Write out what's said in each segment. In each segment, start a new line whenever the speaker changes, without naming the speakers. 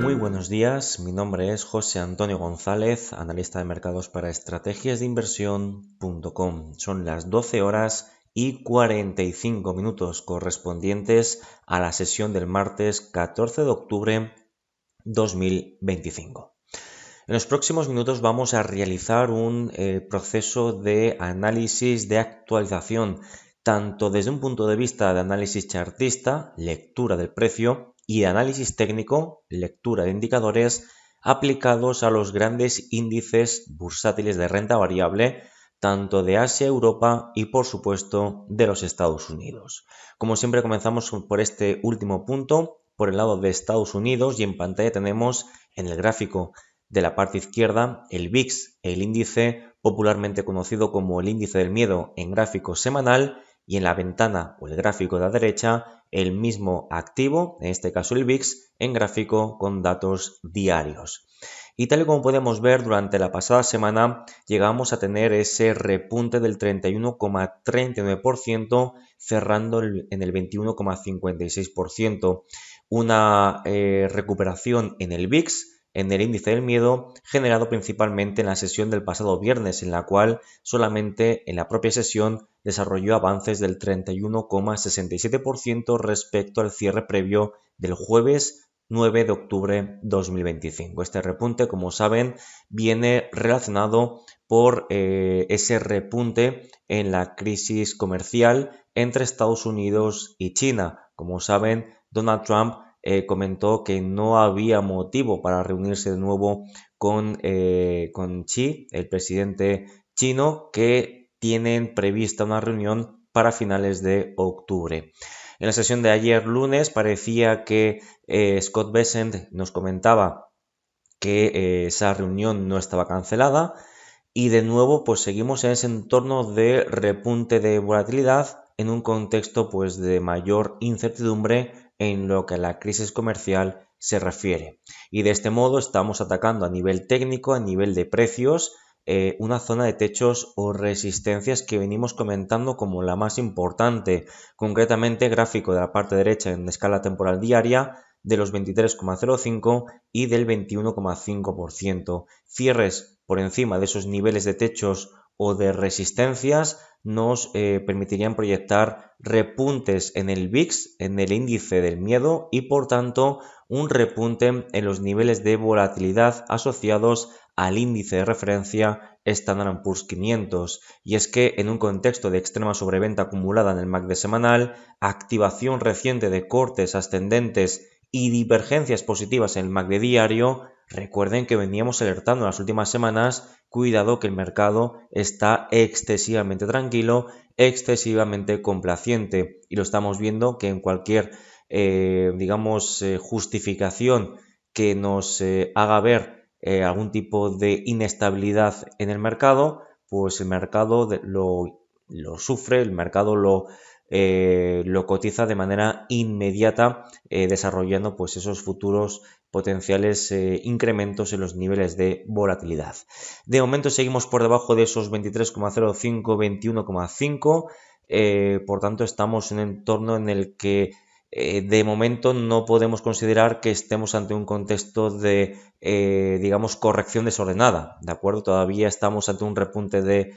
Muy buenos días, mi nombre es José Antonio González, analista de mercados para estrategias de inversión.com. Son las 12 horas y 45 minutos correspondientes a la sesión del martes 14 de octubre 2025. En los próximos minutos vamos a realizar un proceso de análisis de actualización, tanto desde un punto de vista de análisis chartista, lectura del precio, y de análisis técnico, lectura de indicadores, aplicados a los grandes índices bursátiles de renta variable, tanto de Asia, Europa y por supuesto de los Estados Unidos. Como siempre comenzamos por este último punto, por el lado de Estados Unidos, y en pantalla tenemos en el gráfico de la parte izquierda el VIX, el índice popularmente conocido como el índice del miedo en gráfico semanal, y en la ventana o el gráfico de la derecha el mismo activo, en este caso el VIX, en gráfico con datos diarios. Y tal y como podemos ver, durante la pasada semana llegamos a tener ese repunte del 31,39%, cerrando en el 21,56%. Una recuperación en el VIX, en el índice del miedo, generado principalmente en la sesión del pasado viernes, en la cual solamente en la propia sesión desarrolló avances del 31,67% respecto al cierre previo del jueves 9 de octubre 2025. Este repunte, como saben, viene relacionado por ese repunte en la crisis comercial entre Estados Unidos y China. Como saben, Donald Trump comentó que no había motivo para reunirse de nuevo con Xi, el presidente chino, que tienen prevista una reunión para finales de octubre. En la sesión de ayer lunes parecía que Scott Bessent nos comentaba que esa reunión no estaba cancelada, y de nuevo pues seguimos en ese entorno de repunte de volatilidad en un contexto pues de mayor incertidumbre en lo que a la crisis comercial se refiere. Y de este modo estamos atacando a nivel técnico, a nivel de precios, una zona de techos o resistencias que venimos comentando como la más importante, concretamente gráfico de la parte derecha en escala temporal diaria de los 23,05 y del 21,5%. Cierres por encima de esos niveles de techos o de resistencias nos permitirían proyectar repuntes en el VIX, en el índice del miedo, y por tanto un repunte en los niveles de volatilidad asociados al índice de referencia Standard & Poor's 500. Y es que en un contexto de extrema sobreventa acumulada en el MACD semanal, activación reciente de cortes ascendentes y divergencias positivas en el MACD diario, recuerden que veníamos alertando en las últimas semanas: cuidado que el mercado está excesivamente tranquilo, excesivamente complaciente, y lo estamos viendo que en cualquier justificación que nos haga ver algún tipo de inestabilidad en el mercado, pues el mercado lo sufre, el mercado lo cotiza de manera inmediata, desarrollando pues esos futuros potenciales incrementos en los niveles de volatilidad. De momento seguimos por debajo de esos 23,05, 21,5, por tanto estamos en un entorno en el que de momento no podemos considerar que estemos ante un contexto de, corrección desordenada, ¿de acuerdo? Todavía estamos ante un repunte de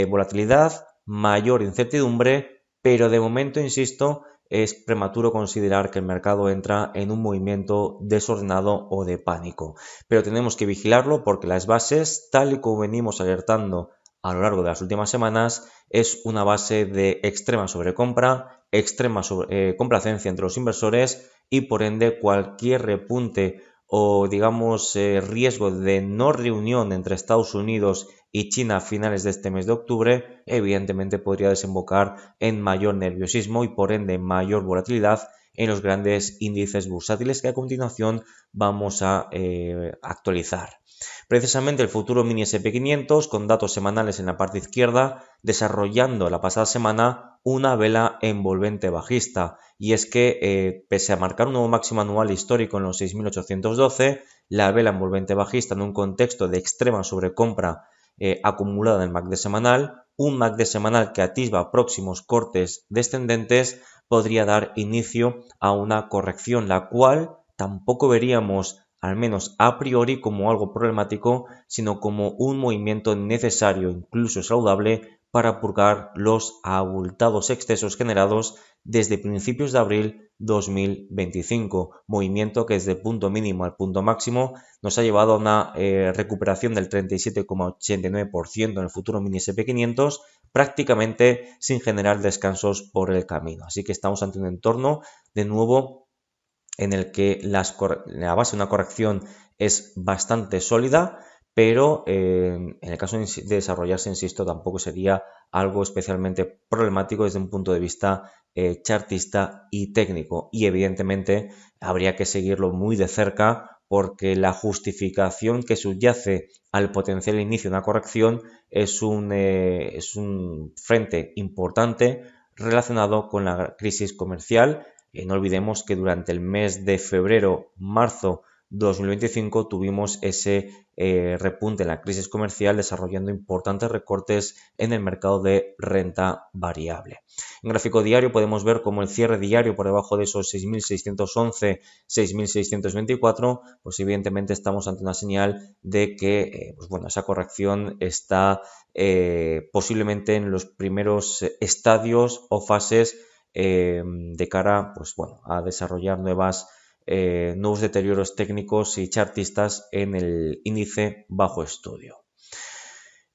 volatilidad, mayor incertidumbre, pero de momento, insisto, es prematuro considerar que el mercado entra en un movimiento desordenado o de pánico. Pero tenemos que vigilarlo porque las bases, tal y como venimos alertando a lo largo de las últimas semanas, es una base de extrema sobrecompra, extrema complacencia entre los inversores, y por ende cualquier repunte o riesgo de no reunión entre Estados Unidos y China a finales de este mes de octubre evidentemente podría desembocar en mayor nerviosismo y por ende mayor volatilidad en los grandes índices bursátiles que a continuación vamos a actualizar. Precisamente el futuro mini S&P 500, con datos semanales en la parte izquierda, desarrollando la pasada semana una vela envolvente bajista, y es que pese a marcar un nuevo máximo anual histórico en los 6.812, la vela envolvente bajista en un contexto de extrema sobrecompra acumulada en el MACD semanal, un MACD semanal que atisba próximos cortes descendentes, podría dar inicio a una corrección, la cual tampoco veríamos al menos a priori, como algo problemático, sino como un movimiento necesario, incluso saludable, para purgar los abultados excesos generados desde principios de abril 2025, movimiento que desde el punto mínimo al punto máximo nos ha llevado a una recuperación del 37,89% en el futuro mini SP500, prácticamente sin generar descansos por el camino. Así que estamos ante un entorno de nuevo en el que la base de una corrección es bastante sólida, pero en el caso de desarrollarse, insisto, tampoco sería algo especialmente problemático desde un punto de vista chartista y técnico. Y evidentemente habría que seguirlo muy de cerca porque la justificación que subyace al potencial inicio de una corrección es un frente importante relacionado con la crisis comercial. No olvidemos que durante el mes de febrero-marzo 2025 tuvimos ese repunte en la crisis comercial, desarrollando importantes recortes en el mercado de renta variable. En gráfico diario podemos ver como el cierre diario por debajo de esos 6.611, 6.624, pues evidentemente estamos ante una señal de que esa corrección está posiblemente en los primeros estadios o fases de cara a desarrollar nuevos deterioros técnicos y chartistas en el índice bajo estudio.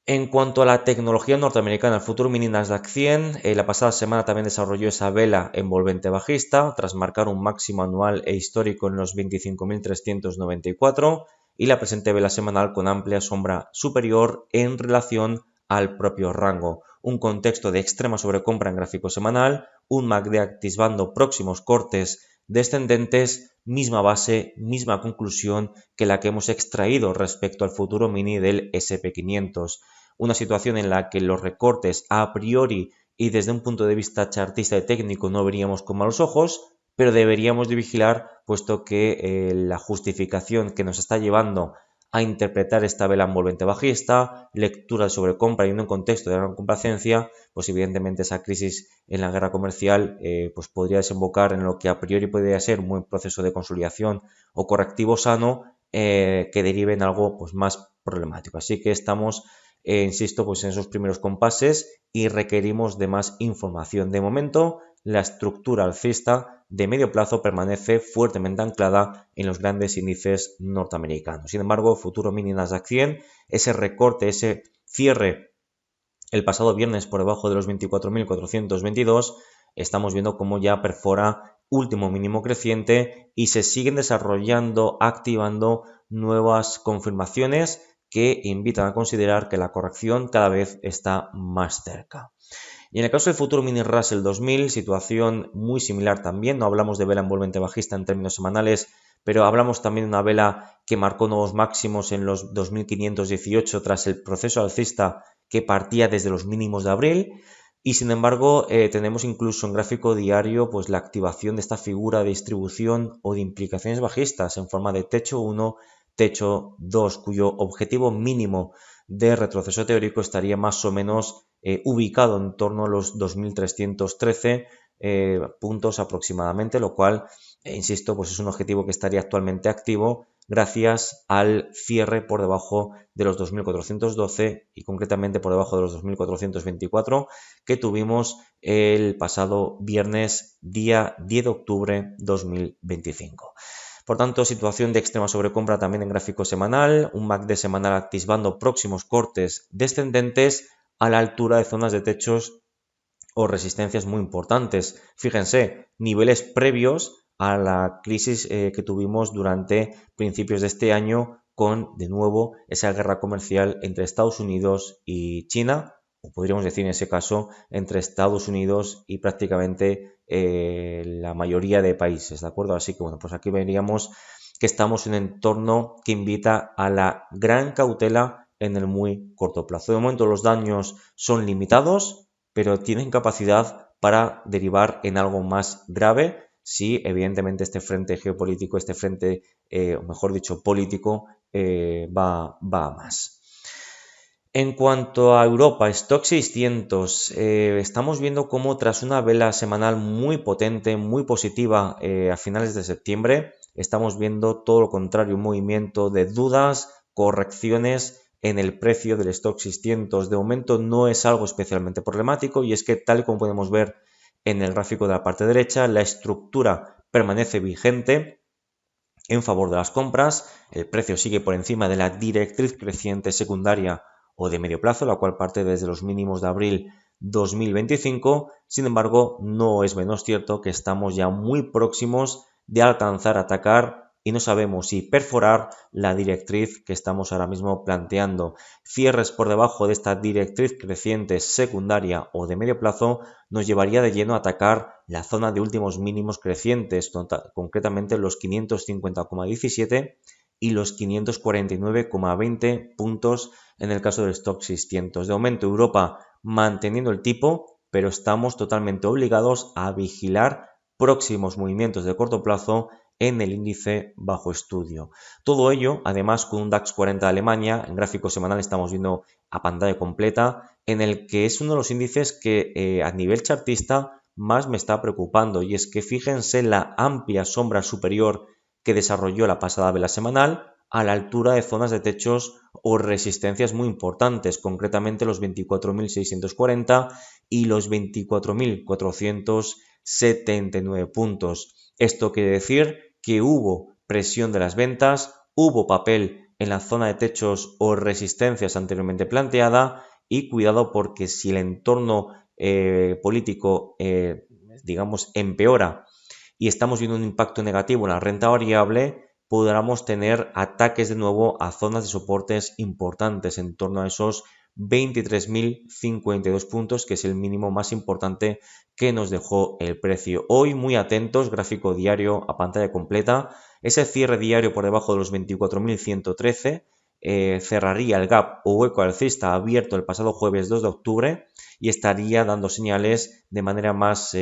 En cuanto a la tecnología norteamericana, el futuro mini Nasdaq 100, la pasada semana también desarrolló esa vela envolvente bajista tras marcar un máximo anual e histórico en los 25.394 y la presente vela semanal con amplia sombra superior en relación al propio rango. Un contexto de extrema sobrecompra en gráfico semanal, un MACD atisbando próximos cortes descendentes, misma base, misma conclusión que la que hemos extraído respecto al futuro mini del SP500. Una situación en la que los recortes a priori y desde un punto de vista chartista y técnico no veríamos con malos ojos, pero deberíamos de vigilar puesto que la justificación que nos está llevando a interpretar esta vela envolvente bajista, lectura de sobrecompra y en un contexto de gran complacencia, pues evidentemente esa crisis en la guerra comercial pues podría desembocar en lo que a priori podría ser un buen proceso de consolidación o correctivo sano que derive en algo pues más problemático. Así que estamos, insisto, pues en esos primeros compases y requerimos de más información. De momento, la estructura alcista de medio plazo permanece fuertemente anclada en los grandes índices norteamericanos. Sin embargo, futuro mini Nasdaq 100, ese recorte, ese cierre el pasado viernes por debajo de los 24.422, estamos viendo cómo ya perfora último mínimo creciente y se siguen desarrollando, activando nuevas confirmaciones que invitan a considerar que la corrección cada vez está más cerca. Y en el caso del futuro mini Russell 2000, situación muy similar también. No hablamos de vela envolvente bajista en términos semanales, pero hablamos también de una vela que marcó nuevos máximos en los 2.518 tras el proceso alcista que partía desde los mínimos de abril. Y sin embargo, tenemos incluso en gráfico diario pues la activación de esta figura de distribución o de implicaciones bajistas en forma de techo 1, techo 2, cuyo objetivo mínimo de retroceso teórico estaría más o menos ubicado en torno a los 2.313 puntos aproximadamente, lo cual, insisto, pues es un objetivo que estaría actualmente activo gracias al cierre por debajo de los 2.412 y concretamente por debajo de los 2.424 que tuvimos el pasado viernes día 10 de octubre 2025. Por tanto, situación de extrema sobrecompra también en gráfico semanal, un MACD semanal atisbando próximos cortes descendentes a la altura de zonas de techos o resistencias muy importantes. Fíjense, niveles previos a la crisis que tuvimos durante principios de este año con, de nuevo, esa guerra comercial entre Estados Unidos y China, o podríamos decir en ese caso, entre Estados Unidos y prácticamente la mayoría de países, ¿de acuerdo? Así que, bueno, pues aquí veríamos que estamos en un entorno que invita a la gran cautela en el muy corto plazo. De momento los daños son limitados, pero tienen capacidad para derivar en algo más grave si evidentemente este frente geopolítico, este frente, o mejor dicho, político, va a más. En cuanto a Europa, Stoxx 600, estamos viendo cómo tras una vela semanal muy potente, muy positiva a finales de septiembre, estamos viendo todo lo contrario, un movimiento de dudas, correcciones en el precio del Stoxx 600. De momento no es algo especialmente problemático y es que tal y como podemos ver en el gráfico de la parte derecha, la estructura permanece vigente en favor de las compras, el precio sigue por encima de la directriz creciente secundaria o de medio plazo, la cual parte desde los mínimos de abril 2025. Sin embargo, no es menos cierto que estamos ya muy próximos de alcanzar, atacar y no sabemos si perforar la directriz que estamos ahora mismo planteando. Cierres por debajo de esta directriz creciente secundaria o de medio plazo nos llevaría de lleno a atacar la zona de últimos mínimos crecientes, concretamente los 550,17 y los 549,20 puntos en el caso del Stoxx 600. De momento Europa manteniendo el tipo, pero estamos totalmente obligados a vigilar próximos movimientos de corto plazo en el índice bajo estudio. Todo ello, además, con un DAX 40 de Alemania, en gráfico semanal estamos viendo a pantalla completa, en el que es uno de los índices que a nivel chartista más me está preocupando, y es que fíjense la amplia sombra superior que desarrolló la pasada vela semanal a la altura de zonas de techos o resistencias muy importantes, concretamente los 24.640 y los 24.479 puntos. Esto quiere decir que hubo presión de las ventas, hubo papel en la zona de techos o resistencias anteriormente planteada y cuidado porque si el entorno político, digamos, empeora y estamos viendo un impacto negativo en la renta variable, podríamos tener ataques de nuevo a zonas de soportes importantes en torno a esos 23.052 puntos, que es el mínimo más importante que nos dejó el precio. Hoy muy atentos, gráfico diario a pantalla completa, ese cierre diario por debajo de los 24.113 cerraría el gap o hueco alcista abierto el pasado jueves 2 de octubre y estaría dando señales de manera más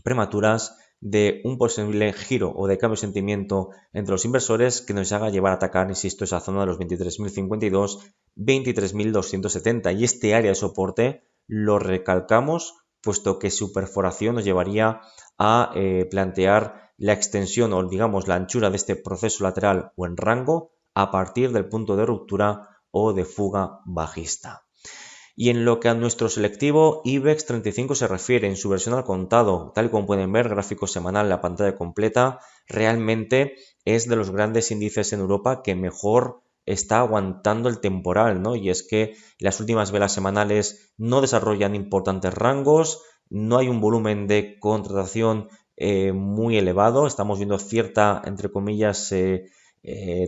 prematuras de un posible giro o de cambio de sentimiento entre los inversores que nos haga llevar a atacar, insisto, esa zona de los 23.052, 23.270 y este área de soporte lo recalcamos puesto que su perforación nos llevaría a plantear la extensión o digamos la anchura de este proceso lateral o en rango a partir del punto de ruptura o de fuga bajista. Y en lo que a nuestro selectivo IBEX 35 se refiere, en su versión al contado, tal y como pueden ver, gráfico semanal, la pantalla completa, realmente es de los grandes índices en Europa que mejor está aguantando el temporal, ¿no? Y es que las últimas velas semanales no desarrollan importantes rangos, no hay un volumen de contratación muy elevado, estamos viendo cierta, entre comillas,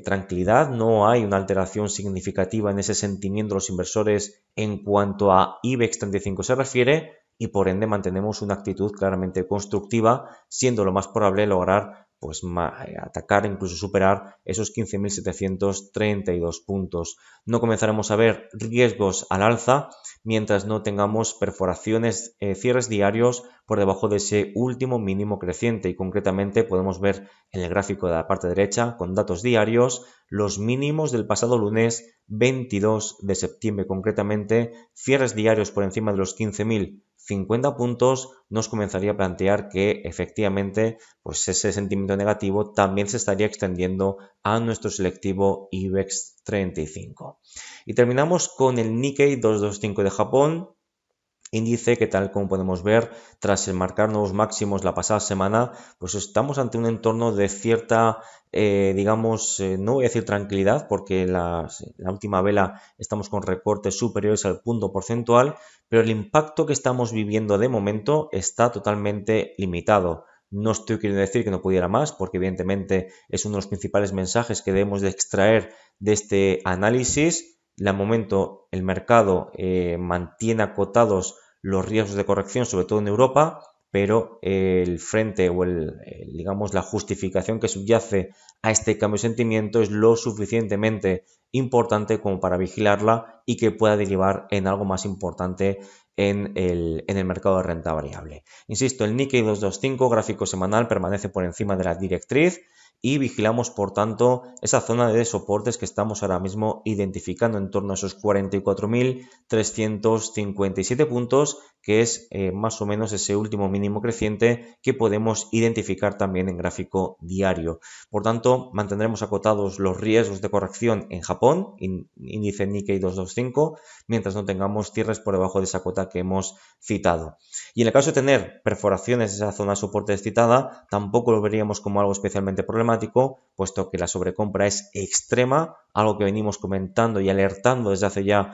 tranquilidad, no hay una alteración significativa en ese sentimiento de los inversores en cuanto a IBEX 35 se refiere y por ende mantenemos una actitud claramente constructiva, siendo lo más probable lograr pues atacar, incluso superar esos 15.732 puntos. No comenzaremos a ver riesgos al alza mientras no tengamos perforaciones, cierres diarios por debajo de ese último mínimo creciente y concretamente podemos ver en el gráfico de la parte derecha con datos diarios los mínimos del pasado lunes 22 de septiembre, concretamente cierres diarios por encima de los 15.050 puntos nos comenzaría a plantear que efectivamente pues ese sentimiento negativo también se estaría extendiendo a nuestro selectivo IBEX 35. Y terminamos con el Nikkei 225 de Japón, índice que tal como podemos ver, tras marcar nuevos máximos la pasada semana, pues estamos ante un entorno de cierta, digamos, no voy a decir tranquilidad, porque la última vela estamos con recortes superiores al punto porcentual, pero el impacto que estamos viviendo de momento está totalmente limitado. No estoy queriendo decir que no pudiera más, porque evidentemente es uno de los principales mensajes que debemos de extraer de este análisis. De momento el mercado mantiene acotados los riesgos de corrección, sobre todo en Europa, pero el frente o digamos la justificación que subyace a este cambio de sentimiento es lo suficientemente importante como para vigilarla y que pueda derivar en algo más importante en el mercado de renta variable. Insisto, el Nikkei 225 gráfico semanal permanece por encima de la directriz y vigilamos por tanto esa zona de soportes que estamos ahora mismo identificando en torno a esos 44.357 puntos, que es más o menos ese último mínimo creciente que podemos identificar también en gráfico diario. Por tanto, mantendremos acotados los riesgos de corrección en Japón, índice Nikkei 225, mientras no tengamos cierres por debajo de esa cota que hemos citado. Y en el caso de tener perforaciones de esa zona de soporte citada, tampoco lo veríamos como algo especialmente problemático, puesto que la sobrecompra es extrema, algo que venimos comentando y alertando desde hace ya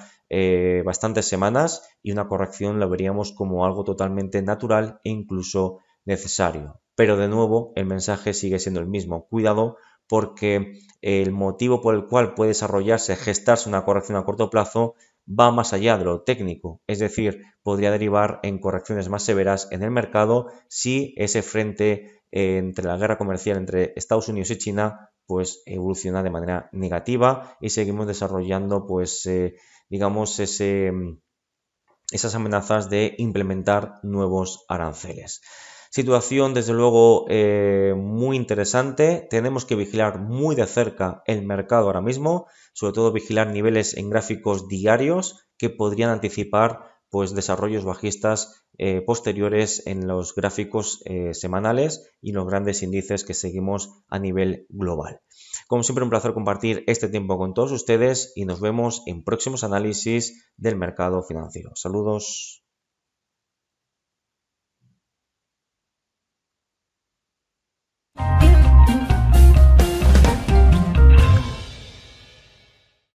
bastantes semanas, y una corrección lo veríamos como algo totalmente natural e incluso necesario. Pero de nuevo, el mensaje sigue siendo el mismo. Cuidado, porque el motivo por el cual puede desarrollarse, gestarse una corrección a corto plazo va más allá de lo técnico, es decir, podría derivar en correcciones más severas en el mercado si ese frente entre la guerra comercial entre Estados Unidos y China pues evoluciona de manera negativa y seguimos desarrollando pues digamos esas amenazas de implementar nuevos aranceles. Situación, desde luego, muy interesante. Tenemos que vigilar muy de cerca el mercado ahora mismo, sobre todo vigilar niveles en gráficos diarios que podrían anticipar pues, desarrollos bajistas posteriores en los gráficos semanales y los grandes índices que seguimos a nivel global. Como siempre, un placer compartir este tiempo con todos ustedes y nos vemos en próximos análisis del mercado financiero. Saludos.